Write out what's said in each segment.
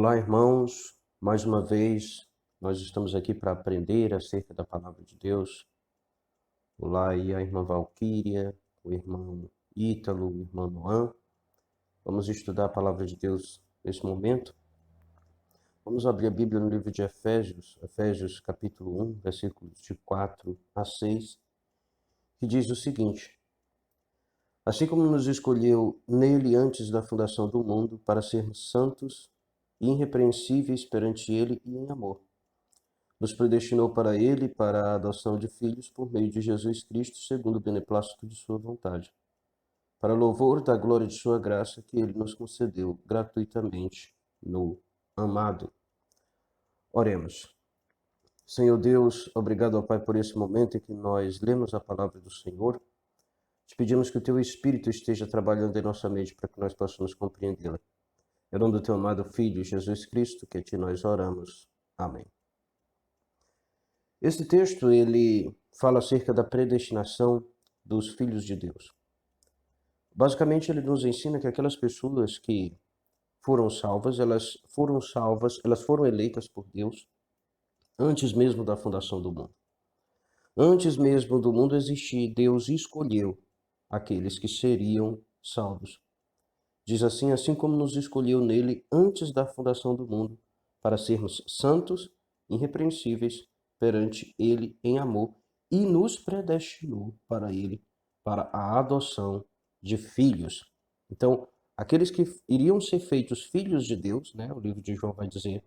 Olá, irmãos. Mais uma vez, nós estamos aqui para aprender acerca da palavra de Deus. Olá aí a irmã Valquíria, o irmão Ítalo, o irmão Noã. Vamos estudar a palavra de Deus nesse momento. Vamos abrir a Bíblia no livro de Efésios capítulo 1, versículos de 4 a 6, que diz o seguinte: Assim como nos escolheu nele antes da fundação do mundo para sermos santos e irrepreensíveis perante ele e em amor, nos predestinou para ele para a adoção de filhos por meio de Jesus Cristo, segundo o beneplácito de sua vontade, para louvor da glória de sua graça que ele nos concedeu gratuitamente no amado. Oremos. Senhor Deus, obrigado ao Pai por esse momento em que nós lemos a palavra do Senhor. Te pedimos que o Teu Espírito esteja trabalhando em nossa mente para que nós possamos compreendê-la. Em nome do Teu amado Filho, Jesus Cristo, que a Ti nós oramos. Amém. Este texto, ele fala acerca da predestinação dos filhos de Deus. Basicamente, ele nos ensina que aquelas pessoas que foram salvas, elas foram eleitas por Deus antes mesmo da fundação do mundo. Antes mesmo do mundo existir, Deus escolheu aqueles que seriam salvos. Diz assim como nos escolheu nele antes da fundação do mundo, para sermos santos, irrepreensíveis perante ele em amor, e nos predestinou para ele, para a adoção de filhos. Então, aqueles que iriam ser feitos filhos de Deus, né? O livro de João vai dizer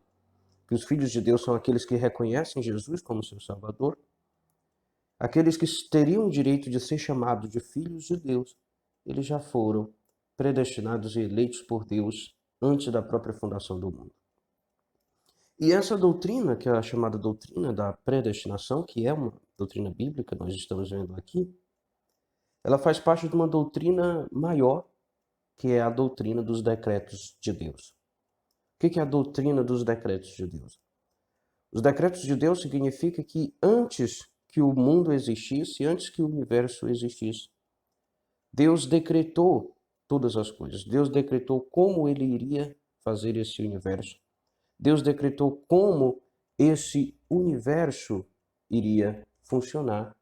que os filhos de Deus são aqueles que reconhecem Jesus como seu Salvador. Aqueles que teriam o direito de ser chamados de filhos de Deus, eles já foram predestinados e eleitos por Deus antes da própria fundação do mundo. E essa doutrina, que é a chamada doutrina da predestinação, que é uma doutrina bíblica, nós estamos vendo aqui, ela faz parte de uma doutrina maior, que é a doutrina dos decretos de Deus. O que é a doutrina dos decretos de Deus? Os decretos de Deus significa que antes que o mundo existisse, antes que o universo existisse, Deus decretou todas as coisas. Deus decretou como ele iria fazer esse universo. Deus decretou como esse universo iria funcionar.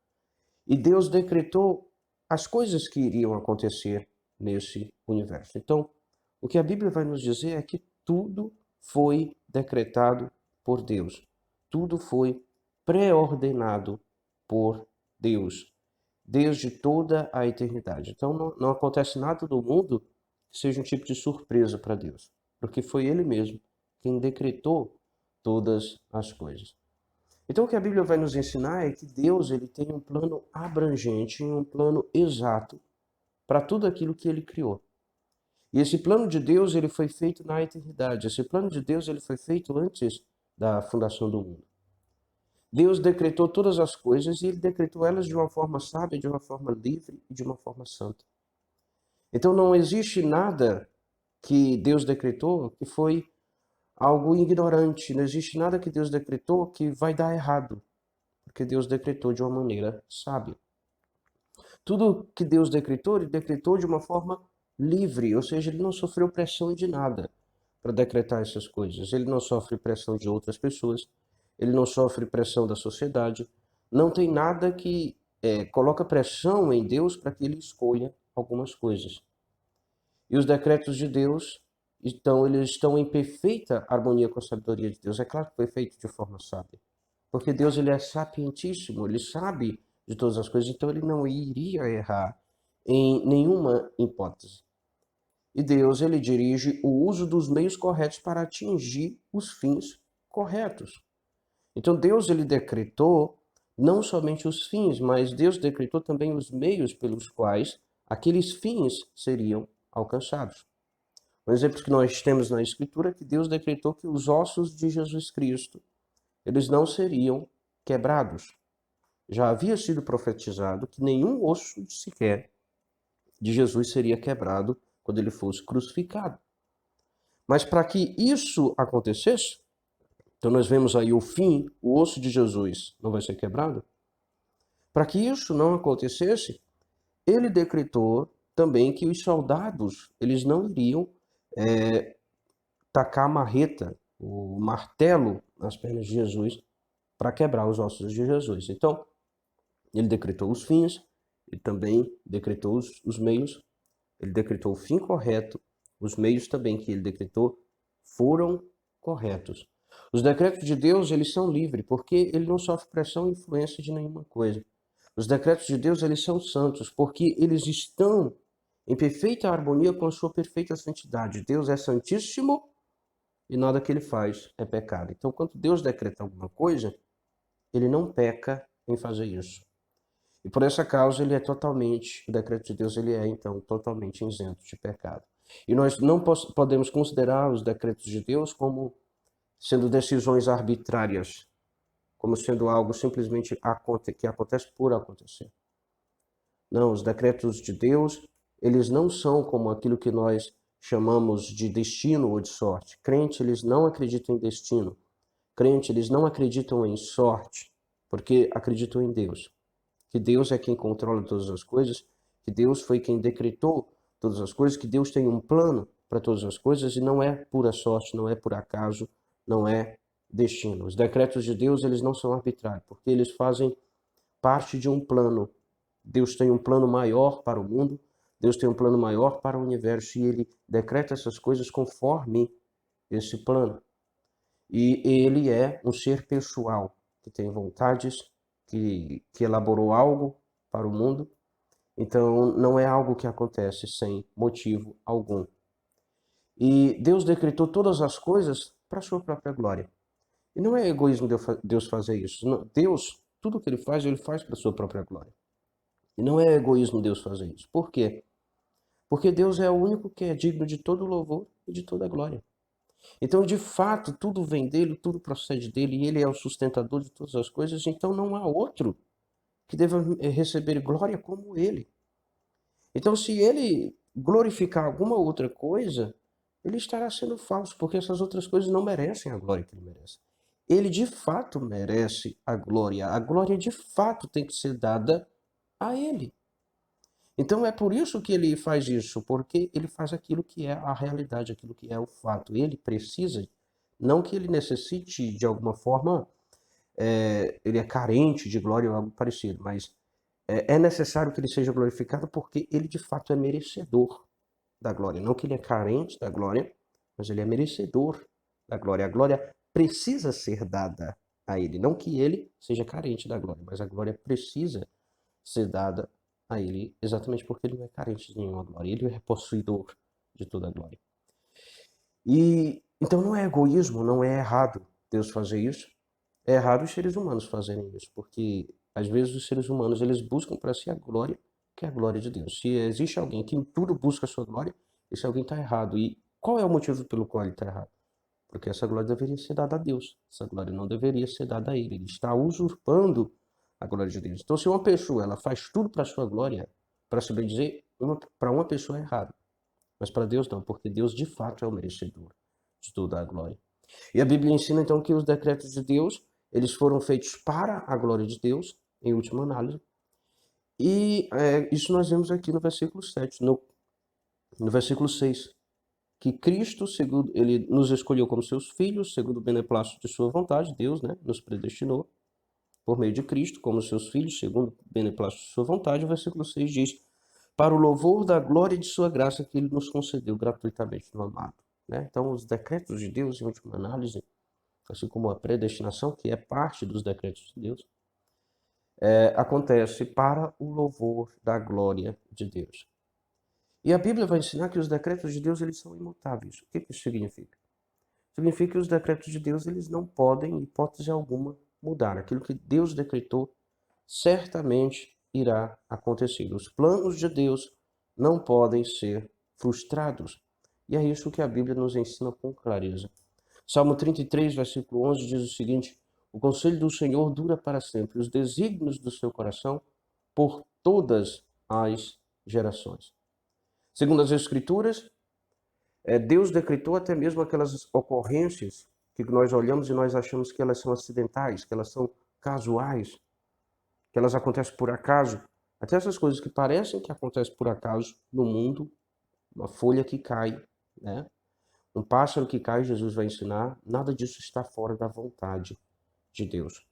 E Deus decretou as coisas que iriam acontecer nesse universo. Então, o que a Bíblia vai nos dizer é que tudo foi decretado por Deus. Tudo foi pré-ordenado por Deus, desde toda a eternidade. Então não acontece nada no mundo que seja um tipo de surpresa para Deus, porque foi Ele mesmo quem decretou todas as coisas. Então o que a Bíblia vai nos ensinar é que Deus ele tem um plano abrangente, um plano exato para tudo aquilo que Ele criou. E esse plano de Deus ele foi feito na eternidade. Esse plano de Deus ele foi feito antes da fundação do mundo. Deus decretou todas as coisas e ele decretou elas de uma forma sábia, de uma forma livre e de uma forma santa. Então não existe nada que Deus decretou que foi algo ignorante, não existe nada que Deus decretou que vai dar errado, porque Deus decretou de uma maneira sábia. Tudo que Deus decretou, ele decretou de uma forma livre, ou seja, ele não sofreu pressão de nada para decretar essas coisas. Ele não sofre pressão de outras pessoas, ele não sofre pressão da sociedade, não tem nada que coloca pressão em Deus para que ele escolha algumas coisas. E os decretos de Deus, então, eles estão em perfeita harmonia com a sabedoria de Deus. É claro que foi feito de forma sábia, porque Deus ele é sapientíssimo, ele sabe de todas as coisas, então ele não iria errar em nenhuma hipótese. E Deus ele dirige o uso dos meios corretos para atingir os fins corretos. Então Deus ele decretou não somente os fins, mas Deus decretou também os meios pelos quais aqueles fins seriam alcançados. Um exemplo que nós temos na Escritura é que Deus decretou que os ossos de Jesus Cristo, eles não seriam quebrados. Já havia sido profetizado que nenhum osso sequer de Jesus seria quebrado quando ele fosse crucificado. Mas para que isso acontecesse, então nós vemos aí o fim, o osso de Jesus não vai ser quebrado. Para que isso não acontecesse, ele decretou também que os soldados, eles não iriam tacar a marreta o martelo nas pernas de Jesus para quebrar os ossos de Jesus. Então, ele decretou os fins, ele também decretou os meios, ele decretou o fim correto, os meios também que ele decretou foram corretos. Os decretos de Deus, eles são livres, porque ele não sofre pressão e influência de nenhuma coisa. Os decretos de Deus, eles são santos, porque eles estão em perfeita harmonia com a sua perfeita santidade. Deus é santíssimo e nada que ele faz é pecado. Então, quando Deus decreta alguma coisa, ele não peca em fazer isso. E por essa causa, o decreto de Deus, ele é, então, totalmente isento de pecado. E nós não podemos considerar os decretos de Deus como sendo decisões arbitrárias, como sendo algo simplesmente que acontece por acontecer. Não, os decretos de Deus, eles não são como aquilo que nós chamamos de destino ou de sorte. Crente, eles não acreditam em destino. Crente, eles não acreditam em sorte, porque acreditam em Deus. Que Deus é quem controla todas as coisas, que Deus foi quem decretou todas as coisas, que Deus tem um plano para todas as coisas e não é pura sorte, não é por acaso, não é destino. Os decretos de Deus, eles não são arbitrários, porque eles fazem parte de um plano. Deus tem um plano maior para o mundo, Deus tem um plano maior para o universo e ele decreta essas coisas conforme esse plano. E ele é um ser pessoal, que tem vontades, que elaborou algo para o mundo. Então, não é algo que acontece sem motivo algum. E Deus decretou todas as coisas para a sua própria glória. E não é egoísmo Deus fazer isso. Deus, tudo que ele faz para a sua própria glória. E não é egoísmo Deus fazer isso. Por quê? Porque Deus é o único que é digno de todo louvor e de toda glória. Então, de fato, tudo vem dele, tudo procede dele, e ele é o sustentador de todas as coisas, então não há outro que deva receber glória como ele. Então, se ele glorificar alguma outra coisa, ele estará sendo falso, porque essas outras coisas não merecem a glória que ele merece. Ele de fato merece a glória de fato tem que ser dada a ele. Então é por isso que ele faz isso, porque ele faz aquilo que é a realidade, aquilo que é o fato. Ele precisa, não que ele necessite de alguma forma, ele é carente de glória ou algo parecido, mas é necessário que ele seja glorificado porque ele de fato é merecedor da glória. Não que ele é carente da glória, mas ele é merecedor da glória. A glória precisa ser dada a ele. Não que ele seja carente da glória, mas a glória precisa ser dada a ele, exatamente porque ele não é carente de nenhuma glória. Ele é possuidor de toda a glória. E então não é egoísmo, não é errado Deus fazer isso. É errado os seres humanos fazerem isso, porque às vezes os seres humanos eles buscam para si a glória que é a glória de Deus. Se existe alguém que em tudo busca a sua glória, esse alguém está errado. E qual é o motivo pelo qual ele está errado? Porque essa glória deveria ser dada a Deus. Essa glória não deveria ser dada a ele. Ele está usurpando a glória de Deus. Então, se uma pessoa ela faz tudo para a sua glória, para se bem dizer, para uma pessoa é errado. Mas para Deus não, porque Deus de fato é o merecedor de toda a glória. E a Bíblia ensina então que os decretos de Deus, eles foram feitos para a glória de Deus, em última análise. E isso nós vemos aqui no versículo 7, no versículo 6, que Cristo, segundo ele nos escolheu como seus filhos, segundo o beneplácito de sua vontade, Deus, né, nos predestinou por meio de Cristo como seus filhos, segundo o beneplácito de sua vontade. O versículo 6 diz: para o louvor da glória de sua graça que ele nos concedeu gratuitamente no amado. Né? Então, os decretos de Deus, em última análise, assim como a predestinação, que é parte dos decretos de Deus, acontece para o louvor da glória de Deus. E a Bíblia vai ensinar que os decretos de Deus eles são imutáveis. O que isso significa? Significa que os decretos de Deus eles não podem, em hipótese alguma, mudar. Aquilo que Deus decretou certamente irá acontecer. Os planos de Deus não podem ser frustrados. E é isso que a Bíblia nos ensina com clareza. Salmo 33, versículo 11 diz o seguinte: o conselho do Senhor dura para sempre, os desígnios do seu coração por todas as gerações. Segundo as Escrituras, Deus decretou até mesmo aquelas ocorrências que nós olhamos e nós achamos que elas são acidentais, que elas são casuais, que elas acontecem por acaso. Até essas coisas que parecem que acontecem por acaso no mundo, uma folha que cai, né? um pássaro que cai, Jesus vai ensinar, nada disso está fora da vontade de Deus.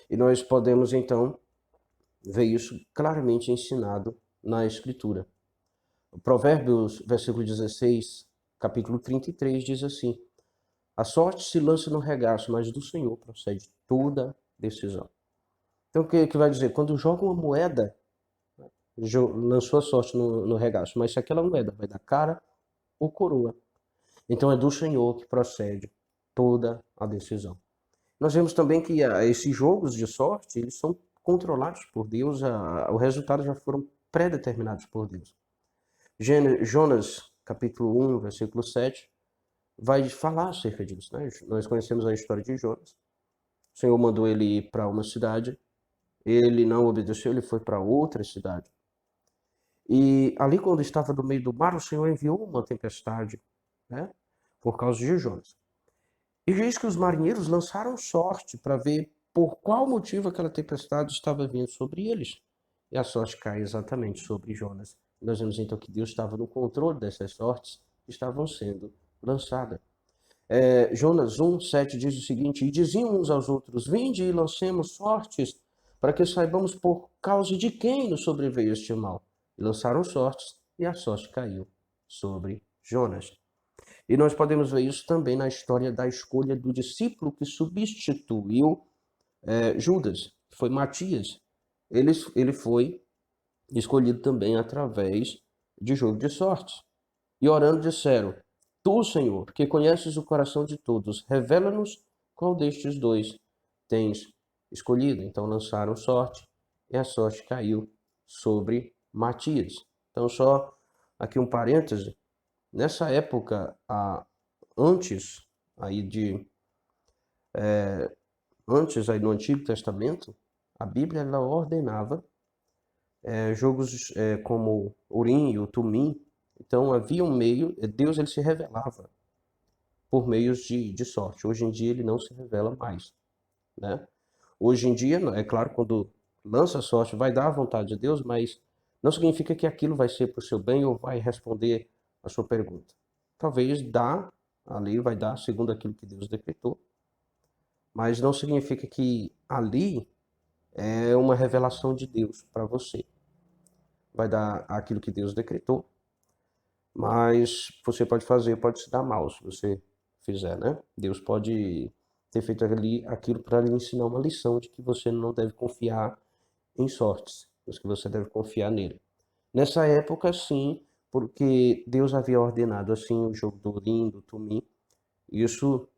E nós podemos, então, ver isso claramente ensinado na Escritura. O Provérbios, versículo 16, capítulo 33, diz assim: a sorte se lança no regaço, mas do Senhor procede toda decisão. Então, o que vai dizer? Quando joga uma moeda, lançou a sorte no regaço, mas se aquela moeda vai dar cara ou coroa, então é do Senhor que procede toda a decisão. Nós vemos também que esses jogos de sorte, eles são controlados por Deus, o resultado já foram pré-determinados por Deus. Jonas, capítulo 1, versículo 7, vai falar acerca disso, né? Nós conhecemos a história de Jonas. O Senhor mandou ele ir para uma cidade, ele não obedeceu, ele foi para outra cidade. E ali, quando estava no meio do mar, o Senhor enviou uma tempestade, né? Por causa de Jonas. E diz que os marinheiros lançaram sorte para ver por qual motivo aquela tempestade estava vindo sobre eles. E a sorte cai exatamente sobre Jonas. Nós vemos então que Deus estava no controle dessas sortes que estavam sendo lançadas. Jonas 1, 7 diz o seguinte: e diziam uns aos outros: vinde e lancemos sortes, para que saibamos por causa de quem nos sobreveio este mal. E lançaram sortes, e a sorte caiu sobre Jonas. E nós podemos ver isso também na história da escolha do discípulo que substituiu Judas, que foi Matias. Ele foi escolhido também através de jogo de sorte. E orando disseram: tu, Senhor, que conheces o coração de todos, revela-nos qual destes dois tens escolhido. Então lançaram sorte e a sorte caiu sobre Matias. Então, só aqui um parêntese. Nessa época, antes aí no Antigo Testamento, a Bíblia ela ordenava jogos como Urim e o Tumim. Então havia um meio, Deus ele se revelava por meios de sorte. Hoje em dia ele não se revela mais, né? Hoje em dia, é claro, quando lança sorte vai dar a vontade de Deus, mas não significa que aquilo vai ser para o seu bem ou vai responder a sua pergunta. Talvez ali vai dar segundo aquilo que Deus decretou, mas não significa que ali é uma revelação de Deus para você. Vai dar aquilo que Deus decretou, mas você pode se dar mal se você fizer, né? Deus pode ter feito ali aquilo para lhe ensinar uma lição de que você não deve confiar em sortes, mas que você deve confiar nele. Nessa época, sim, porque Deus havia ordenado assim o jogo do Urim, do Tumim. Isso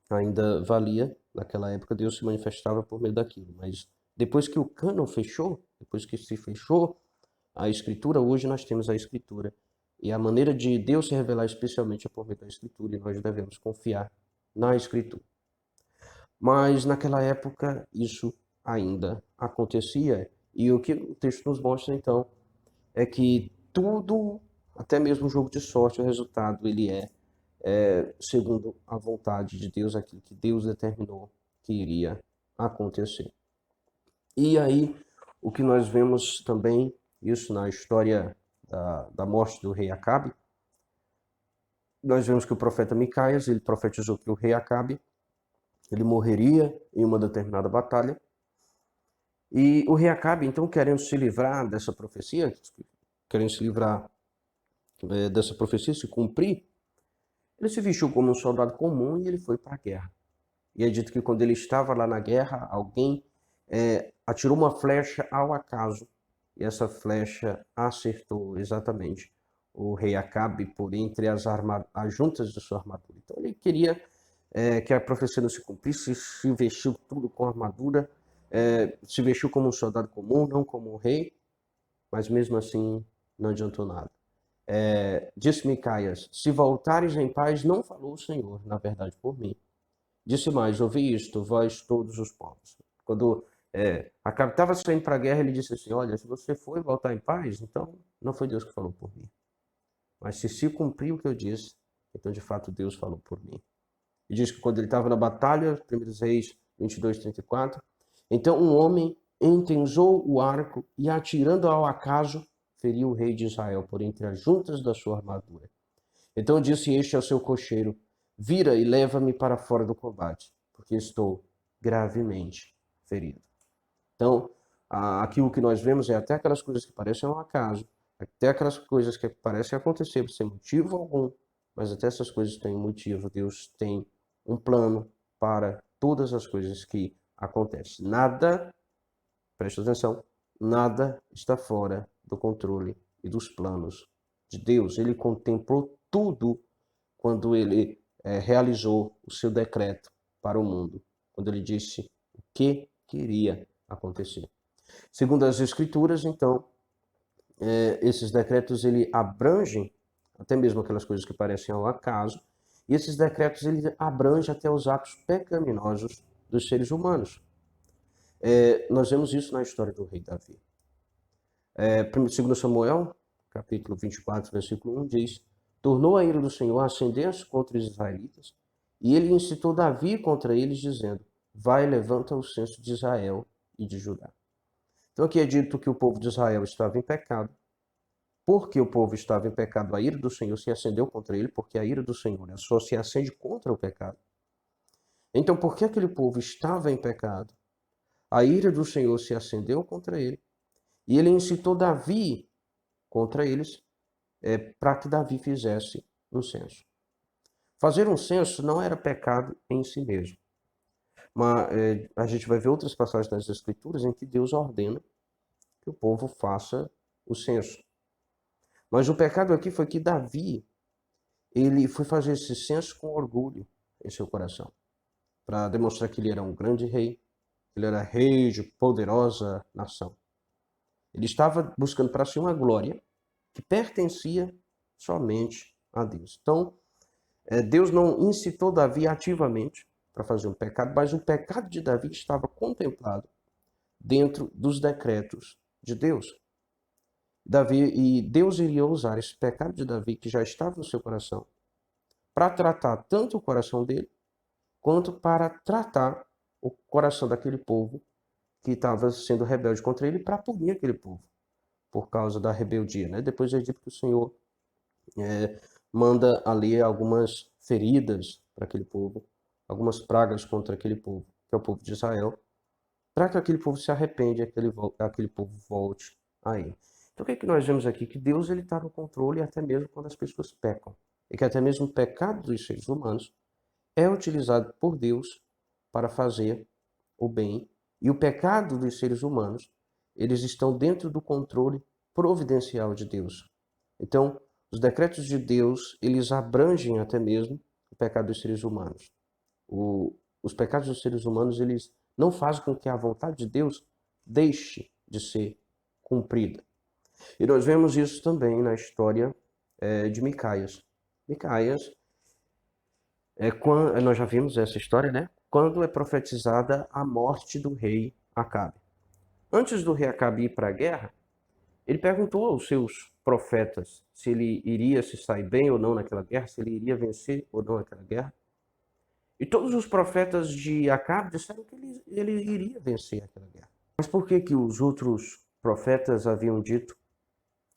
ainda valia, naquela época Deus se manifestava por meio daquilo, mas depois que o cânon fechou, depois que se fechou a Escritura, hoje nós temos a Escritura. E a maneira de Deus se revelar especialmente é por meio da Escritura, e nós devemos confiar na Escritura. Mas naquela época isso ainda acontecia, e o que o texto nos mostra então é que tudo, até mesmo o jogo de sorte, o resultado ele segundo a vontade de Deus, aquilo que Deus determinou que iria acontecer. E aí, o que nós vemos também, isso na história da morte do rei Acabe, nós vemos que o profeta Micaias, ele profetizou que o rei Acabe, ele morreria em uma determinada batalha, e o rei Acabe, então, querendo se livrar dessa profecia, se cumprir, ele se vestiu como um soldado comum e ele foi para a guerra. E é dito que quando ele estava lá na guerra, alguém atirou uma flecha ao acaso. E essa flecha acertou exatamente o rei Acabe por entre as juntas de sua armadura. Então ele queria que a profecia não se cumprisse, se vestiu tudo com armadura, se vestiu como um soldado comum, não como um rei, mas mesmo assim não adiantou nada. Disse Micaias: se voltares em paz, não falou o Senhor, na verdade, por mim. Disse mais: ouvi isto, vós todos os povos. Quando Acabe estava saindo para a guerra, ele disse assim: olha, se você for voltar em paz, então não foi Deus que falou por mim. Mas se cumprir o que eu disse, então de fato Deus falou por mim. E diz que quando ele estava na batalha, 1 Reis 22, 34, então um homem entesou o arco e, atirando ao acaso, feriu o rei de Israel por entre as juntas da sua armadura. Então disse este ao seu cocheiro: vira e leva-me para fora do combate, porque estou gravemente ferido. Então, aqui o que nós vemos é até aquelas coisas que parecem um acaso, até aquelas coisas que parecem acontecer sem motivo algum, mas até essas coisas têm um motivo. Deus tem um plano para todas as coisas que acontecem. Nada, preste atenção, nada está fora do controle e dos planos de Deus. Ele contemplou tudo quando ele realizou o seu decreto para o mundo, quando ele disse o que queria acontecer. Segundo as Escrituras, então, esses decretos ele abrangem até mesmo aquelas coisas que parecem ao acaso, e esses decretos ele abrangem até os atos pecaminosos dos seres humanos. Nós vemos isso na história do rei Davi. 2 Samuel, capítulo 24, versículo 1, diz: tornou a ira do Senhor a acender-se contra os israelitas, e ele incitou Davi contra eles, dizendo: vai, levanta o censo de Israel e de Judá. Então aqui é dito que o povo de Israel estava em pecado. Porque o povo estava em pecado, a ira do Senhor se acendeu contra ele, porque a ira do Senhor só se acende contra o pecado. Então, porque aquele povo estava em pecado, a ira do Senhor se acendeu contra ele, e ele incitou Davi contra eles, para que Davi fizesse um censo. Fazer um censo não era pecado em si mesmo. Mas a gente vai ver outras passagens das Escrituras em que Deus ordena que o povo faça o censo. Mas o pecado aqui foi que Davi, ele foi fazer esse censo com orgulho em seu coração, para demonstrar que ele era um grande rei, ele era rei de poderosa nação. Ele estava buscando para si uma glória que pertencia somente a Deus. Então, Deus não incitou Davi ativamente para fazer um pecado, mas o pecado de Davi estava contemplado dentro dos decretos de Deus. E Deus iria usar esse pecado de Davi, que já estava no seu coração, para tratar tanto o coração dele, quanto para tratar o coração daquele povo que estava sendo rebelde contra ele, para punir aquele povo por causa da rebeldia. Né? Depois é dito que o Senhor manda ali algumas feridas para aquele povo, algumas pragas contra aquele povo, que é o povo de Israel, para que aquele povo se arrependa e aquele povo volte a ele. Então o que é que nós vemos aqui? Que Deus está no controle até mesmo quando as pessoas pecam. E que até mesmo o pecado dos seres humanos é utilizado por Deus para fazer o bem. E o pecado dos seres humanos, eles estão dentro do controle providencial de Deus. Então, os decretos de Deus, eles abrangem até mesmo o pecado dos seres humanos. Os pecados dos seres humanos, eles não fazem com que a vontade de Deus deixe de ser cumprida. E nós vemos isso também na história de Micaias. Micaias, nós já vimos essa história, né? Quando é profetizada a morte do rei Acabe. Antes do rei Acabe ir para a guerra, ele perguntou aos seus profetas se ele iria se sair bem ou não naquela guerra, se ele iria vencer ou não naquela guerra. E todos os profetas de Acabe disseram que ele iria vencer aquela guerra. Mas por que os outros profetas haviam dito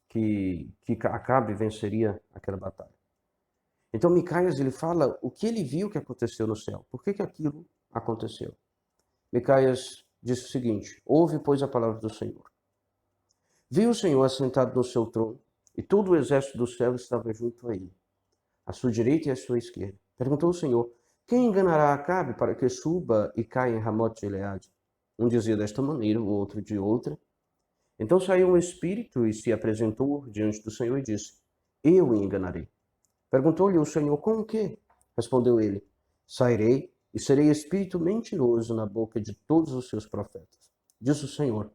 que Acabe venceria aquela batalha? Então Micaias ele fala o que ele viu que aconteceu no céu. Por que aquilo aconteceu? Micaias disse o seguinte: ouve, pois, a palavra do Senhor. Viu o Senhor assentado no seu trono, e todo o exército do céu estava junto a ele, à sua direita e à sua esquerda. Perguntou o Senhor: quem enganará Acabe para que suba e caia em Ramote-Gileade? Um dizia desta maneira, o outro de outra. Então saiu um espírito e se apresentou diante do Senhor e disse: eu o enganarei. Perguntou-lhe o Senhor: com o quê? Respondeu ele: sairei e serei espírito mentiroso na boca de todos os seus profetas. Disse o Senhor: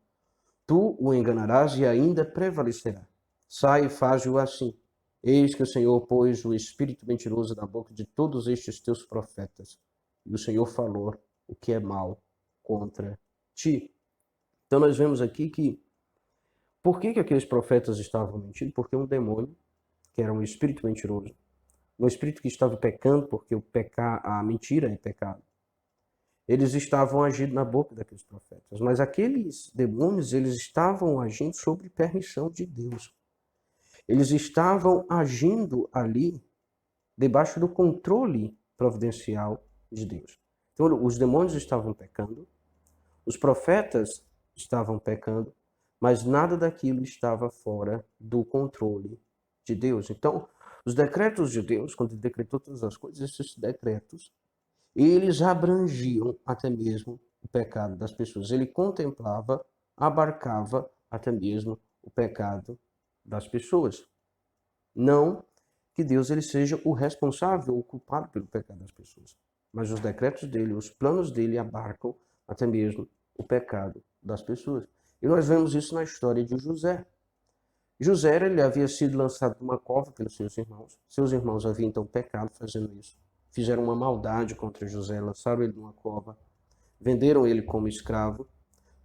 tu o enganarás e ainda prevalecerá. Sai e faz-o assim. Eis que o Senhor pôs o espírito mentiroso na boca de todos estes teus profetas. E o Senhor falou o que é mal contra ti. Então nós vemos aqui que por que aqueles profetas estavam mentindo? Porque um demônio, que era um espírito mentiroso, um espírito que estava pecando, porque a mentira é pecado, eles estavam agindo na boca daqueles profetas. Mas aqueles demônios, eles estavam agindo sob permissão de Deus. Eles estavam agindo ali debaixo do controle providencial de Deus. Então, os demônios estavam pecando, os profetas estavam pecando, mas nada daquilo estava fora do controle de Deus. Então, os decretos de Deus, quando ele decretou todas as coisas, esses decretos, eles abrangiam até mesmo o pecado das pessoas. Ele contemplava, abarcava até mesmo o pecado das pessoas. Não que Deus ele seja o responsável, o culpado pelo pecado das pessoas, mas os decretos dele, os planos dele abarcam até mesmo o pecado das pessoas. E nós vemos isso na história de José. José ele havia sido lançado numa cova pelos seus irmãos. Seus irmãos haviam então pecado fazendo isso. Fizeram uma maldade contra José, lançaram ele numa cova, venderam ele como escravo.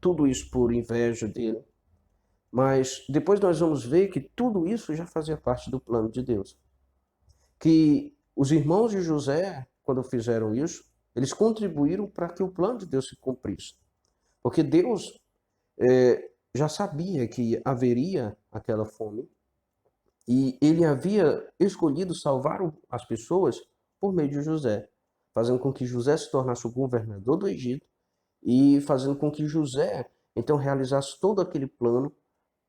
Tudo isso por inveja dele. Mas depois nós vamos ver que tudo isso já fazia parte do plano de Deus. Que os irmãos de José, quando fizeram isso, eles contribuíram para que o plano de Deus se cumprisse. Porque Deus já sabia que haveria aquela fome e ele havia escolhido salvar as pessoas por meio de José, fazendo com que José se tornasse o governador do Egito e fazendo com que José então realizasse todo aquele plano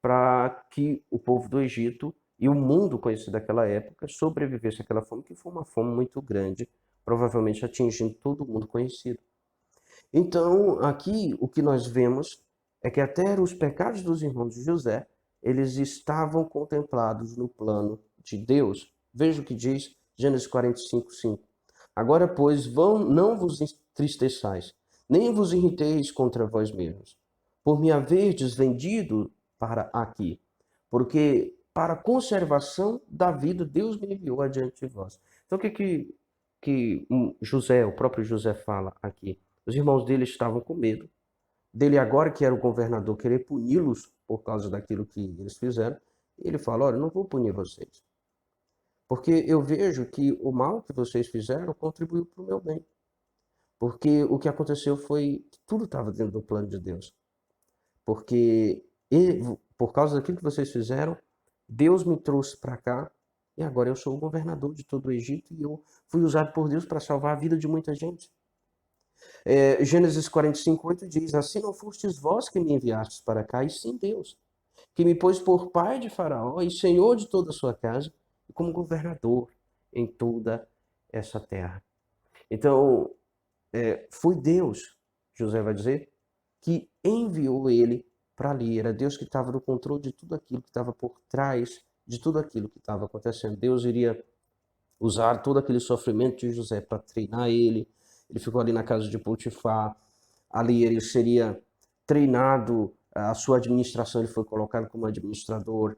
para que o povo do Egito e o mundo conhecido daquela época sobrevivesse àquela fome, que foi uma fome muito grande, provavelmente atingindo todo mundo conhecido. Então, aqui o que nós vemos é que até os pecados dos irmãos de José, eles estavam contemplados no plano de Deus. Veja o que diz Gênesis 45, 5. Agora, pois, não vos entristeçais, nem vos irriteis contra vós mesmos, por me haverdes vendido para aqui, porque para a conservação da vida Deus me enviou adiante de vós. Então, o que José, o próprio José fala aqui? Os irmãos dele estavam com medo dele agora que era o governador querer puni-los por causa daquilo que eles fizeram. E ele fala: olha, não vou punir vocês, porque eu vejo que o mal que vocês fizeram contribuiu para o meu bem. Porque o que aconteceu foi que tudo estava dentro do plano de Deus. Porque por causa daquilo que vocês fizeram, Deus me trouxe para cá e agora eu sou o governador de todo o Egito e eu fui usado por Deus para salvar a vida de muita gente. Gênesis 45, 8 diz: assim não fostes vós que me enviastes para cá, e sim Deus, que me pôs por pai de Faraó e senhor de toda a sua casa, e como governador em toda essa terra. Então, foi Deus, José vai dizer, que enviou ele para ali. Era Deus que estava no controle de tudo aquilo que estava por trás de tudo aquilo que estava acontecendo. Deus iria usar todo aquele sofrimento de José para treinar ele. Ele ficou ali na casa de Potifar. Ali ele seria treinado, a sua administração, ele foi colocado como administrador.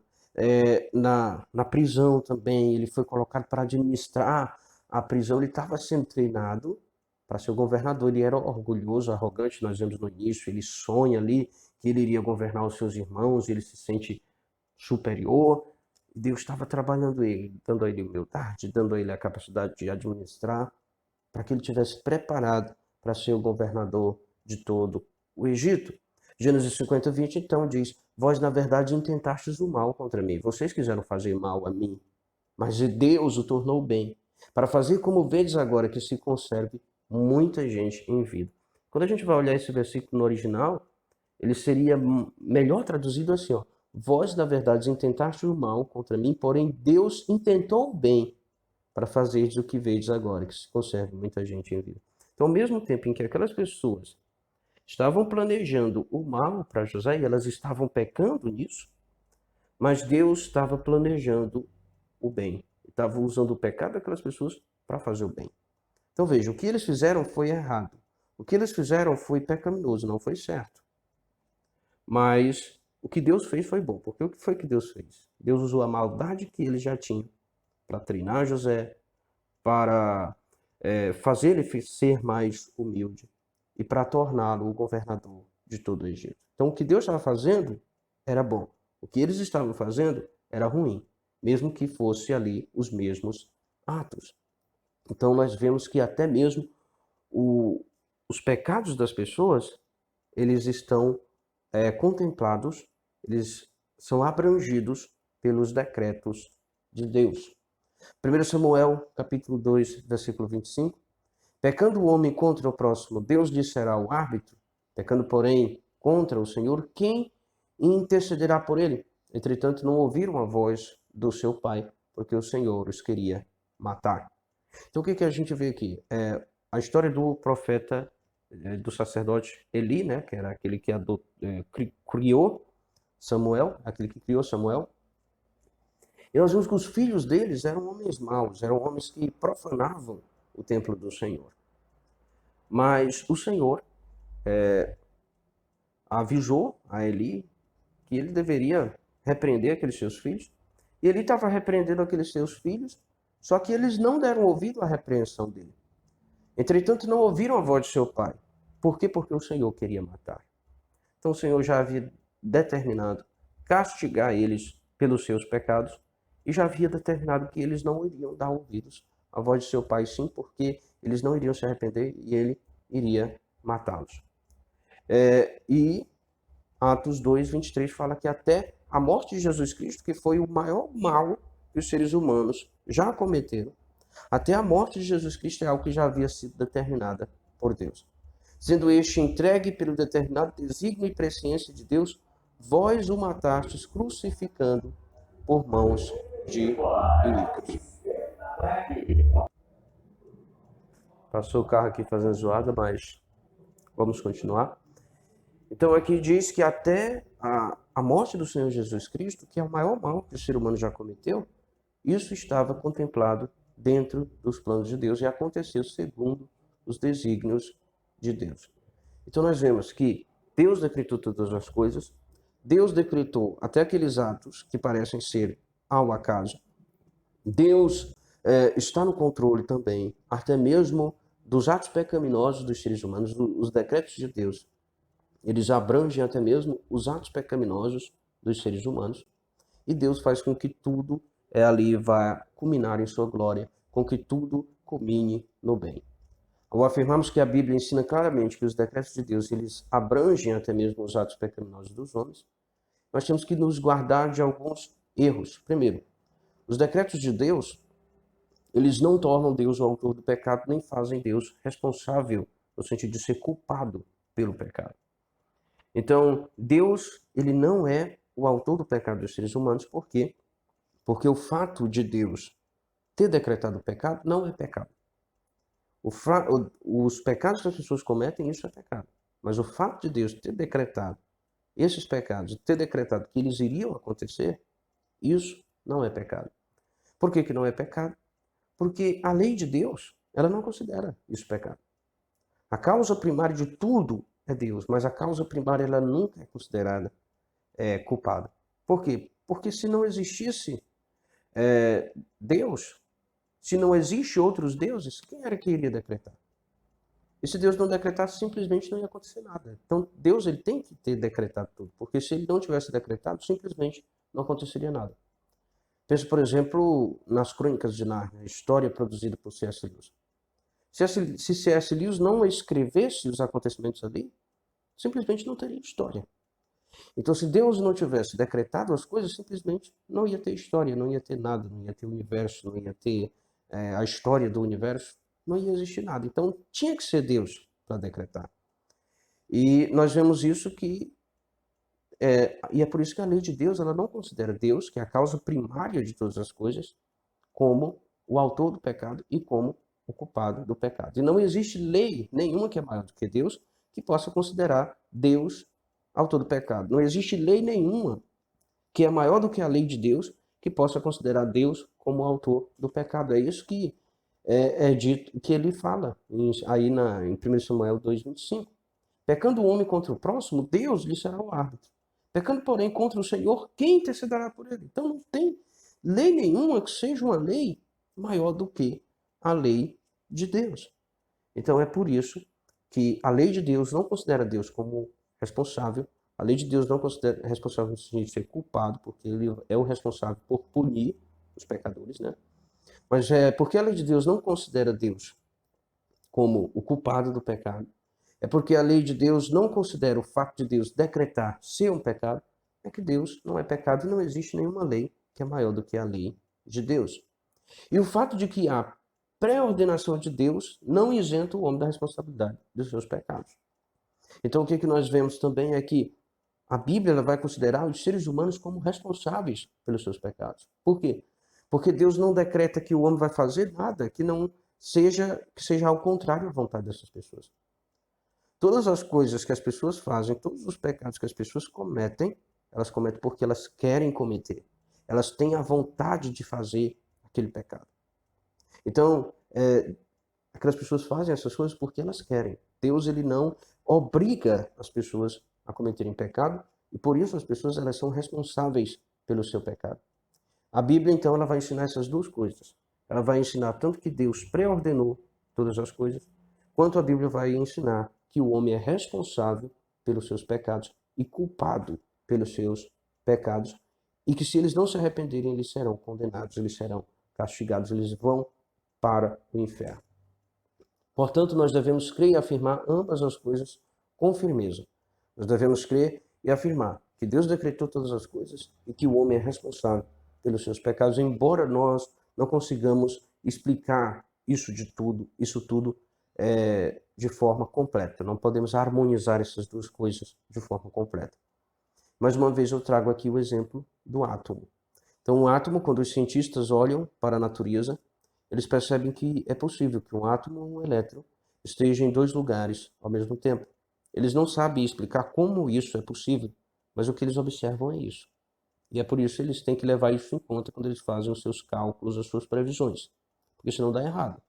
Na prisão também, ele foi colocado para administrar a prisão. Ele estava sendo treinado para ser o governador. Ele era orgulhoso, arrogante, nós vemos no início. Ele sonha ali que ele iria governar os seus irmãos, ele se sente superior. Deus estava trabalhando ele, dando a ele humildade, dando a ele a capacidade de administrar, para que ele tivesse preparado para ser o governador de todo o Egito. Gênesis 50, 20 então diz: vós na verdade intentastes o mal contra mim. Vocês quiseram fazer mal a mim, mas Deus o tornou bem, para fazer como vedes agora, que se conserve muita gente em vida. Quando a gente vai olhar esse versículo no original, ele seria melhor traduzido assim, ó: vós, na verdade, intentastes o mal contra mim, porém Deus intentou o bem para fazeres o que vedes agora, que se conserve muita gente em vida. Então, ao mesmo tempo em que aquelas pessoas estavam planejando o mal para José, e elas estavam pecando nisso, mas Deus estava planejando o bem. Estava usando o pecado daquelas pessoas para fazer o bem. Então, veja, o que eles fizeram foi errado. O que eles fizeram foi pecaminoso, não foi certo. Mas o que Deus fez foi bom, porque o que foi que Deus fez? Deus usou a maldade que ele já tinha para treinar José, para fazer ele ser mais humilde e para torná-lo o governador de todo o Egito. Então, o que Deus estava fazendo era bom. O que eles estavam fazendo era ruim, mesmo que fosse ali os mesmos atos. Então, nós vemos que até mesmo os pecados das pessoas, eles estão contemplados, eles são abrangidos pelos decretos de Deus. 1 Samuel, capítulo 2, versículo 25. Pecando o homem contra o próximo, Deus lhe será o árbitro. Pecando, porém, contra o Senhor, quem intercederá por ele? Entretanto, não ouviram a voz do seu pai, porque o Senhor os queria matar. Então, o que a gente vê aqui? A história do profeta, do sacerdote Eli, né, que era aquele que criou Samuel, aquele que criou Samuel. E nós vimos que os filhos deles eram homens maus, eram homens que profanavam o templo do Senhor. Mas o Senhor avisou a Eli que ele deveria repreender aqueles seus filhos. E ele estava repreendendo aqueles seus filhos, só que eles não deram ouvido à repreensão dele. Entretanto, não ouviram a voz de seu pai. Por quê? Porque o Senhor queria matar. Então o Senhor já havia determinado castigar eles pelos seus pecados e já havia determinado que eles não iriam dar ouvidos à voz de seu pai, sim, porque eles não iriam se arrepender e ele iria matá-los. E Atos 2, 23 fala que até a morte de Jesus Cristo, que foi o maior mal que os seres humanos já cometeram, até a morte de Jesus Cristo é algo que já havia sido determinada por Deus. Sendo este entregue pelo determinado desígnio e presciência de Deus, vós o matastes crucificando por mãos de iníquos. Passou o carro aqui fazendo zoada, mas vamos continuar. Então aqui diz que até a morte do Senhor Jesus Cristo, que é o maior mal que o ser humano já cometeu, isso estava contemplado dentro dos planos de Deus e aconteceu segundo os desígnios de Deus. Então nós vemos que Deus decretou todas as coisas, Deus decretou até aqueles atos que parecem ser ao acaso, Deus está no controle também, até mesmo dos atos pecaminosos dos seres humanos, os decretos de Deus. Eles abrangem até mesmo os atos pecaminosos dos seres humanos. E Deus faz com que tudo ali vá culminar em sua glória, com que tudo culmine no bem. Ao afirmarmos que a Bíblia ensina claramente que os decretos de Deus eles abrangem até mesmo os atos pecaminosos dos homens, nós temos que nos guardar de alguns erros. Primeiro, os decretos de Deus, eles não tornam Deus o autor do pecado, nem fazem Deus responsável no sentido de ser culpado pelo pecado. Então, Deus, ele não é o autor do pecado dos seres humanos, por quê? Porque o fato de Deus ter decretado o pecado não é pecado. Os pecados que as pessoas cometem, isso é pecado. Mas o fato de Deus ter decretado esses pecados, ter decretado que eles iriam acontecer, isso não é pecado. Por que que não é pecado? Porque a lei de Deus, ela não considera isso pecado. A causa primária de tudo é Deus, mas a causa primária ela nunca é considerada culpada. Por quê? Porque se não existisse Deus, se não existe outros deuses, quem era que iria decretar? E se Deus não decretasse, simplesmente não ia acontecer nada. Então Deus ele tem que ter decretado tudo, porque se ele não tivesse decretado, simplesmente não aconteceria nada. Pensa, por exemplo, nas Crônicas de Nárnia, a história produzida por C.S. Lewis. Se C.S. Lewis não escrevesse os acontecimentos ali, simplesmente não teria história. Então, se Deus não tivesse decretado as coisas, simplesmente não ia ter história, não ia ter nada, não ia ter universo, não ia ter a história do universo, não ia existir nada. Então, tinha que ser Deus para decretar. E nós vemos isso e é por isso que a lei de Deus ela não considera Deus, que é a causa primária de todas as coisas, como o autor do pecado e como o culpado do pecado. E não existe lei nenhuma que é maior do que Deus que possa considerar Deus autor do pecado. Não existe lei nenhuma que é maior do que a lei de Deus que possa considerar Deus como autor do pecado. É isso que é dito, que ele fala aí em 1 Samuel 2,25. Pecando o homem contra o próximo, Deus lhe será o árbitro. Pecando, porém, contra o Senhor, quem intercederá por ele? Então não tem lei nenhuma que seja uma lei maior do que a lei de Deus. Então é por isso que a lei de Deus não considera Deus como responsável. A lei de Deus não considera responsável no sentido de ser culpado, porque ele é o responsável por punir os pecadores, né? Mas porque a lei de Deus não considera Deus como o culpado do pecado, é porque a lei de Deus não considera o fato de Deus decretar ser um pecado, é que Deus não é pecado e não existe nenhuma lei que é maior do que a lei de Deus. E o fato de que a pré-ordenação de Deus não isenta o homem da responsabilidade dos seus pecados. Então, o que nós vemos também é que a Bíblia ela vai considerar os seres humanos como responsáveis pelos seus pecados. Por quê? Porque Deus não decreta que o homem vai fazer nada que não seja ao contrário à vontade dessas pessoas. Todas as coisas que as pessoas fazem, todos os pecados que as pessoas cometem, elas cometem porque elas querem cometer. Elas têm a vontade de fazer aquele pecado. Então, aquelas pessoas fazem essas coisas porque elas querem. Deus ele não obriga as pessoas a cometerem pecado e por isso as pessoas elas são responsáveis pelo seu pecado. A Bíblia então ela vai ensinar essas duas coisas. Ela vai ensinar tanto que Deus pré-ordenou todas as coisas, quanto a Bíblia vai ensinar que o homem é responsável pelos seus pecados e culpado pelos seus pecados e que se eles não se arrependerem eles serão condenados, eles serão castigados, eles vão para o inferno. Portanto, nós devemos crer e afirmar ambas as coisas com firmeza. Nós devemos crer e afirmar que Deus decretou todas as coisas e que o homem é responsável pelos seus pecados, embora nós não consigamos explicar isso tudo de forma completa. Não podemos harmonizar essas duas coisas de forma completa. Mais uma vez eu trago aqui o exemplo do átomo. Então, o átomo, quando os cientistas olham para a natureza, eles percebem que é possível que um átomo ou um elétron esteja em dois lugares ao mesmo tempo. Eles não sabem explicar como isso é possível, mas o que eles observam é isso. E é por isso que eles têm que levar isso em conta quando eles fazem os seus cálculos, as suas previsões, porque senão dá errado.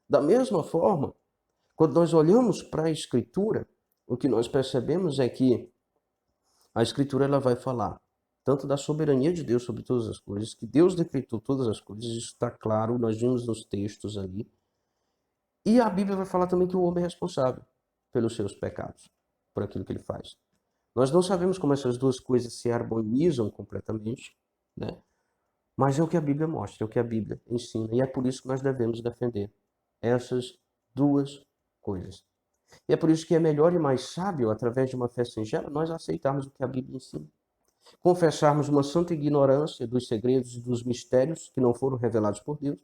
Da mesma forma, quando nós olhamos para a Escritura, o que nós percebemos é que a Escritura ela vai falar tanto da soberania de Deus sobre todas as coisas, que Deus decretou todas as coisas, isso está claro, nós vimos nos textos ali. E a Bíblia vai falar também que o homem é responsável pelos seus pecados, por aquilo que ele faz. Nós não sabemos como essas duas coisas se harmonizam completamente, né? Mas é o que a Bíblia mostra, é o que a Bíblia ensina, e é por isso que nós devemos defender essas duas coisas. E é por isso que é melhor e mais sábio, através de uma fé singela, nós aceitarmos o que a Bíblia ensina. Confessarmos uma santa ignorância dos segredos e dos mistérios que não foram revelados por Deus,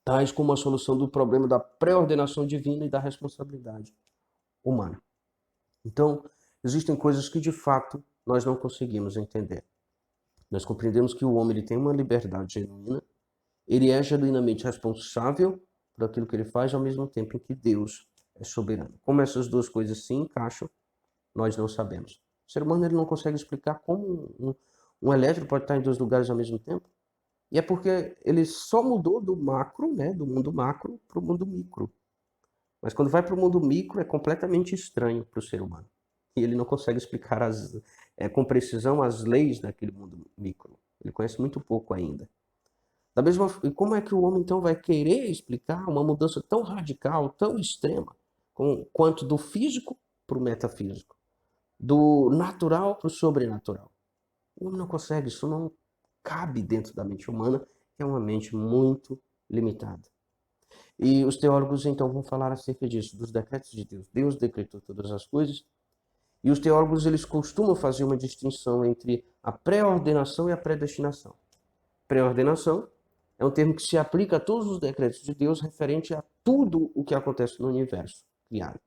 tais como a solução do problema da pré-ordenação divina e da responsabilidade humana. Então, existem coisas que de fato nós não conseguimos entender. Nós compreendemos que o homem ele tem uma liberdade genuína, ele é genuinamente responsável por aquilo que ele faz, ao mesmo tempo em que Deus é soberano. Como essas duas coisas se encaixam, nós não sabemos. O ser humano ele não consegue explicar como um elétron pode estar em dois lugares ao mesmo tempo. E é porque ele só mudou do macro, né, do mundo macro, para o mundo micro. Mas quando vai para o mundo micro, é completamente estranho para o ser humano. E ele não consegue explicar com precisão as leis daquele mundo micro. Ele conhece muito pouco ainda. Da mesma, e como é que o homem então vai querer explicar uma mudança tão radical, tão extrema, quanto do físico para o metafísico, do natural para o sobrenatural? O homem não consegue, isso não cabe dentro da mente humana, que é uma mente muito limitada. E os teólogos então vão falar acerca disso, dos decretos de Deus. Deus decretou todas as coisas, e os teólogos eles costumam fazer uma distinção entre a pré-ordenação e a predestinação. Pré-ordenação é um termo que se aplica a todos os decretos de Deus referente a tudo o que acontece no universo criado.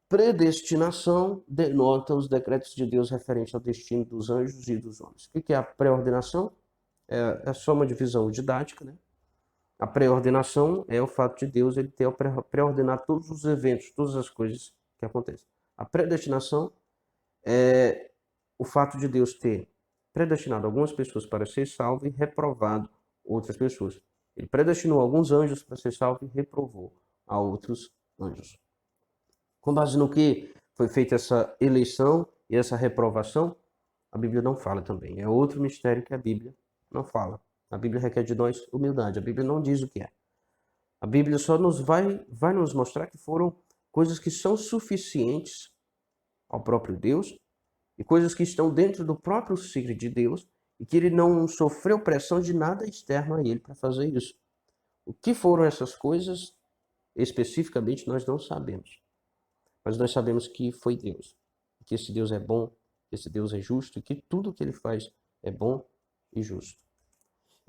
Predestinação denota os decretos de Deus referente ao destino dos anjos e dos homens. O que é a pré-ordenação? É só uma divisão didática, né? A pré-ordenação é o fato de Deus ele ter pré-ordenado todos os eventos, todas as coisas que acontecem. A predestinação é o fato de Deus ter predestinado algumas pessoas para ser salvo e reprovado outras pessoas. Ele predestinou alguns anjos para ser salvo e reprovou a outros anjos. Com base no que foi feita essa eleição e essa reprovação, a Bíblia não fala também. É outro mistério que a Bíblia não fala. A Bíblia requer de nós humildade. A Bíblia não diz o que é. A Bíblia só vai nos mostrar que foram coisas que são suficientes ao próprio Deus e coisas que estão dentro do próprio ser de Deus e que ele não sofreu pressão de nada externo a ele para fazer isso. O que foram essas coisas, especificamente, nós não sabemos. Mas nós sabemos que foi Deus. Que esse Deus é bom, que esse Deus é justo e que tudo que ele faz é bom e justo.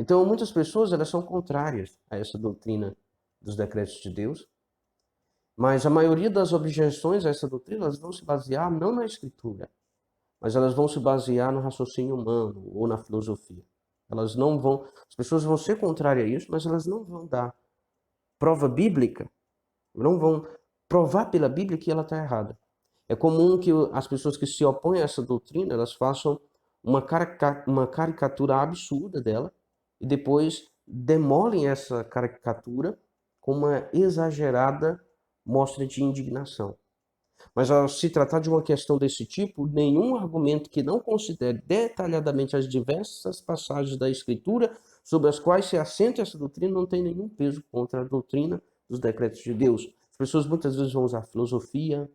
Então, muitas pessoas elas são contrárias a essa doutrina dos decretos de Deus, mas a maioria das objeções a essa doutrina elas vão se basear não na Escritura, mas elas vão se basear no raciocínio humano ou na filosofia. Elas não vão, as pessoas vão ser contrárias a isso, mas elas não vão dar prova bíblica, não vão provar pela Bíblia que ela está errada. É comum que as pessoas que se opõem a essa doutrina, elas façam uma caricatura absurda dela e depois demolem essa caricatura com uma exagerada mostra de indignação. Mas ao se tratar de uma questão desse tipo, nenhum argumento que não considere detalhadamente as diversas passagens da Escritura sobre as quais se assenta essa doutrina não tem nenhum peso contra a doutrina dos decretos de Deus. As pessoas muitas vezes vão usar filosofia,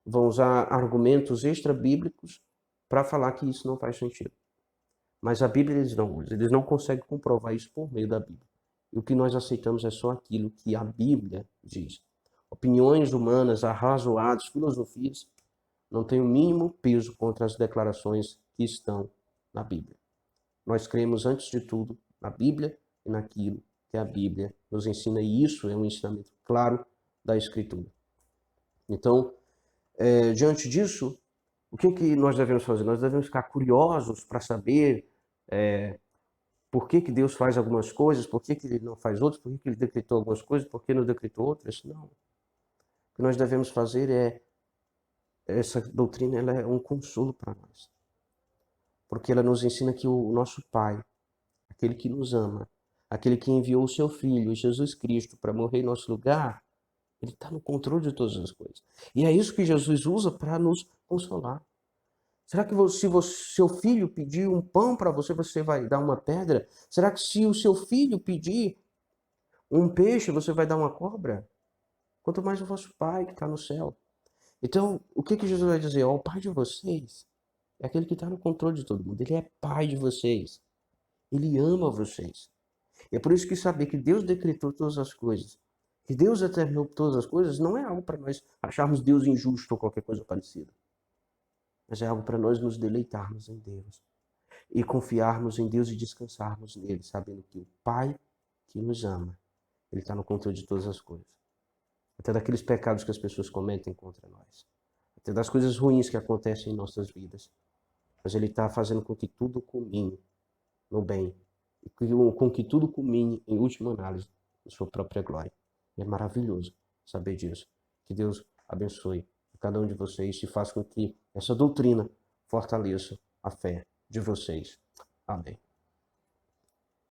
vão usar argumentos extra-bíblicos para falar que isso não faz sentido. Mas a Bíblia eles não usam, eles não conseguem comprovar isso por meio da Bíblia. E o que nós aceitamos é só aquilo que a Bíblia diz. Opiniões humanas, arrazoadas, filosofias, não têm o mínimo peso contra as declarações que estão na Bíblia. Nós cremos, antes de tudo, na Bíblia e naquilo que a Bíblia nos ensina, e isso é um ensinamento claro da Escritura. Então, diante disso, o que nós devemos fazer? Nós devemos ficar curiosos para saber por que Deus faz algumas coisas, por que Ele não faz outras, por que Ele decretou algumas coisas, por que não decretou outras. Não. O que nós devemos fazer essa doutrina ela é um consolo para nós. Porque ela nos ensina que o nosso Pai, aquele que nos ama, aquele que enviou o seu Filho, Jesus Cristo, para morrer em nosso lugar, Ele está no controle de todas as coisas. E é isso que Jesus usa para nos consolar. Será que se seu filho pedir um pão para você, você vai dar uma pedra? Será que se o seu filho pedir um peixe, você vai dar uma cobra? Quanto mais o vosso Pai que está no céu. Então, o que Jesus vai dizer? O Pai de vocês é aquele que está no controle de todo mundo. Ele é Pai de vocês. Ele ama vocês. E é por isso que saber que Deus decretou todas as coisas, que Deus determinou todas as coisas, não é algo para nós acharmos Deus injusto ou qualquer coisa parecida. Mas é algo para nós nos deleitarmos em Deus e confiarmos em Deus e descansarmos nele, sabendo que o Pai que nos ama, Ele está no controle de todas as coisas. Até daqueles pecados que as pessoas cometem contra nós. Até das coisas ruins que acontecem em nossas vidas. Mas Ele está fazendo com que tudo culmine no bem. E com que tudo culmine, em última análise, na sua própria glória. E é maravilhoso saber disso. Que Deus abençoe a cada um de vocês e faça com que essa doutrina fortaleça a fé de vocês. Amém.